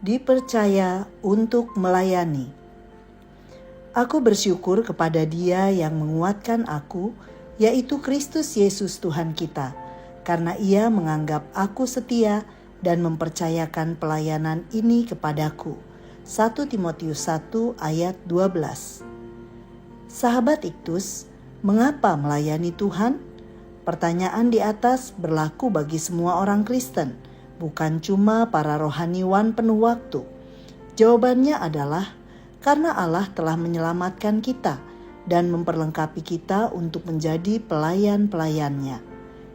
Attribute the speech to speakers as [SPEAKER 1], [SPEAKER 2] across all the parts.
[SPEAKER 1] dipercaya untuk melayani. Aku bersyukur kepada Dia yang menguatkan aku, yaitu Kristus Yesus Tuhan kita, karena Ia menganggap aku setia dan mempercayakan pelayanan ini kepadaku. 1 Timotius 1 ayat 12. Sahabat Iktus, mengapa melayani Tuhan? Pertanyaan di atas berlaku bagi semua orang Kristen, bukan cuma para rohaniwan penuh waktu. Jawabannya adalah karena Allah telah menyelamatkan kita dan memperlengkapi kita untuk menjadi pelayan-pelayannya.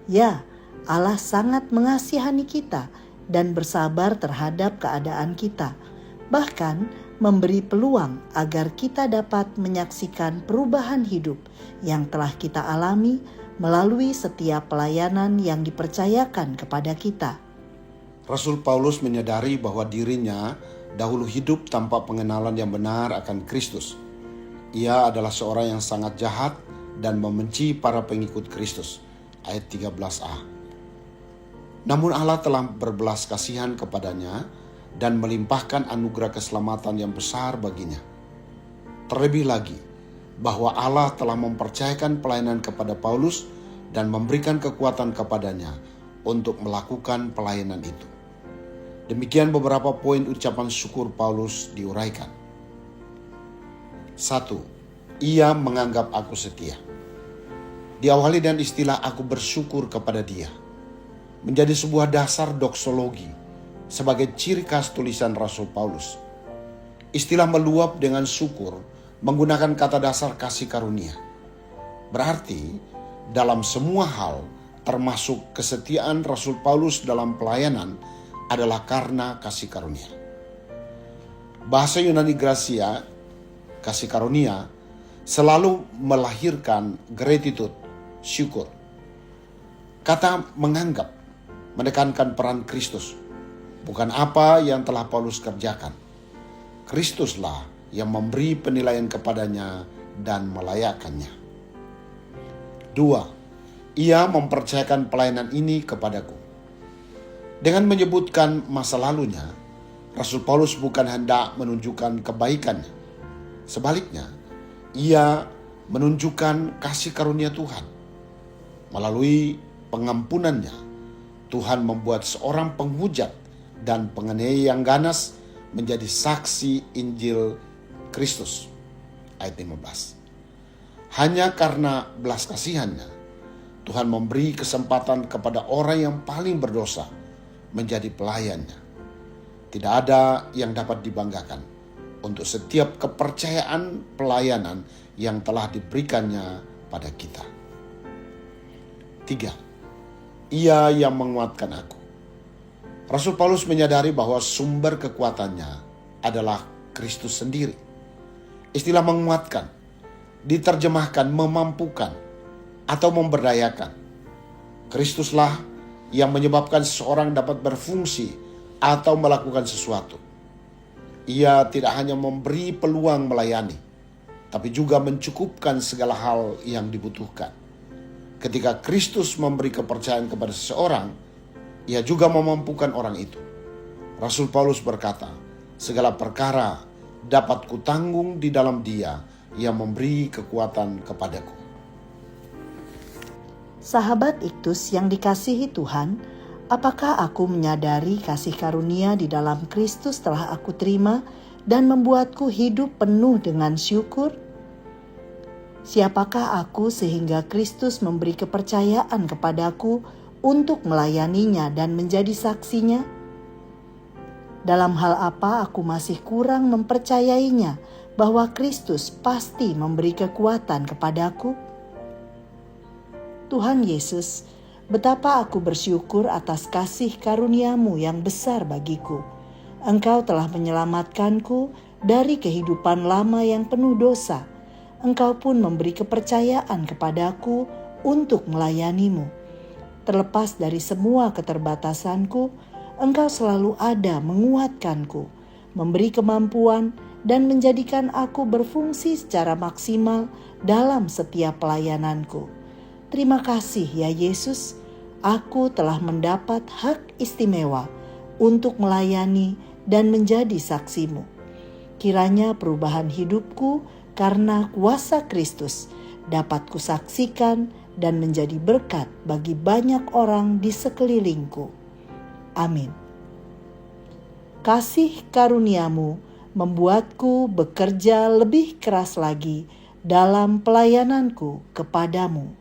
[SPEAKER 1] Ya, Allah sangat mengasihani kita dan bersabar terhadap keadaan kita, bahkan memberi peluang agar kita dapat menyaksikan perubahan hidup yang telah kita alami melalui setiap pelayanan yang dipercayakan kepada kita.
[SPEAKER 2] Rasul Paulus menyadari bahwa dirinya dahulu hidup tanpa pengenalan yang benar akan Kristus. Ia adalah seorang yang sangat jahat dan membenci para pengikut Kristus. Ayat 13a. Namun Allah telah berbelas kasihan kepadanya dan melimpahkan anugerah keselamatan yang besar baginya. Terlebih lagi, bahwa Allah telah mempercayakan pelayanan kepada Paulus dan memberikan kekuatan kepadanya untuk melakukan pelayanan itu. Demikian beberapa poin ucapan syukur Paulus diuraikan. 1. Ia menganggap aku setia. Diawali dengan istilah aku bersyukur kepada Dia. Menjadi sebuah dasar doksologi sebagai ciri khas tulisan Rasul Paulus. Istilah meluap dengan syukur menggunakan kata dasar kasih karunia. Berarti dalam semua hal termasuk kesetiaan Rasul Paulus dalam pelayanan adalah karena kasih karunia. Bahasa Yunani gratia, kasih karunia, selalu melahirkan gratitude, syukur. Kata menganggap menekankan peran Kristus, bukan apa yang telah Paulus kerjakan. Kristuslah yang memberi penilaian kepadanya dan melayakkannya. 2. Ia mempercayakan pelayanan ini kepadaku. Dengan menyebutkan masa lalunya, Rasul Paulus bukan hendak menunjukkan kebaikannya. Sebaliknya, ia menunjukkan kasih karunia Tuhan. Melalui pengampunannya, Tuhan membuat seorang penghujat dan penganiaya yang ganas menjadi saksi Injil Kristus. Ayat 15. Hanya karena belas kasihannya, Tuhan memberi kesempatan kepada orang yang paling berdosa menjadi pelayannya. Tidak ada yang dapat dibanggakan untuk setiap kepercayaan pelayanan yang telah diberikannya pada kita. 3. Ia yang menguatkan aku. Rasul Paulus menyadari bahwa sumber kekuatannya adalah Kristus sendiri. Istilah menguatkan diterjemahkan memampukan atau memberdayakan. Kristuslah yang menyebabkan seseorang dapat berfungsi atau melakukan sesuatu. Ia tidak hanya memberi peluang melayani, tapi juga mencukupkan segala hal yang dibutuhkan. Ketika Kristus memberi kepercayaan kepada seseorang, ia juga memampukan orang itu. Rasul Paulus berkata, segala perkara dapat kutanggung di dalam Dia yang memberi kekuatan kepadaku.
[SPEAKER 1] Sahabat Iktus yang dikasihi Tuhan, apakah aku menyadari kasih karunia di dalam Kristus telah aku terima dan membuatku hidup penuh dengan syukur? Siapakah aku sehingga Kristus memberi kepercayaan kepadaku untuk melayaninya dan menjadi saksinya? Dalam hal apa aku masih kurang mempercayainya bahwa Kristus pasti memberi kekuatan kepadaku? Tuhan Yesus, betapa aku bersyukur atas kasih karunia-Mu yang besar bagiku. Engkau telah menyelamatkanku dari kehidupan lama yang penuh dosa. Engkau pun memberi kepercayaan kepadaku untuk melayani-Mu. Terlepas dari semua keterbatasanku, Engkau selalu ada menguatkanku, memberi kemampuan dan menjadikan aku berfungsi secara maksimal dalam setiap pelayananku. Terima kasih ya Yesus, aku telah mendapat hak istimewa untuk melayani dan menjadi saksimu. Kiranya perubahan hidupku karena kuasa Kristus dapat kusaksikan dan menjadi berkat bagi banyak orang di sekelilingku. Amin. Kasih karuniamu membuatku bekerja lebih keras lagi dalam pelayananku kepadamu.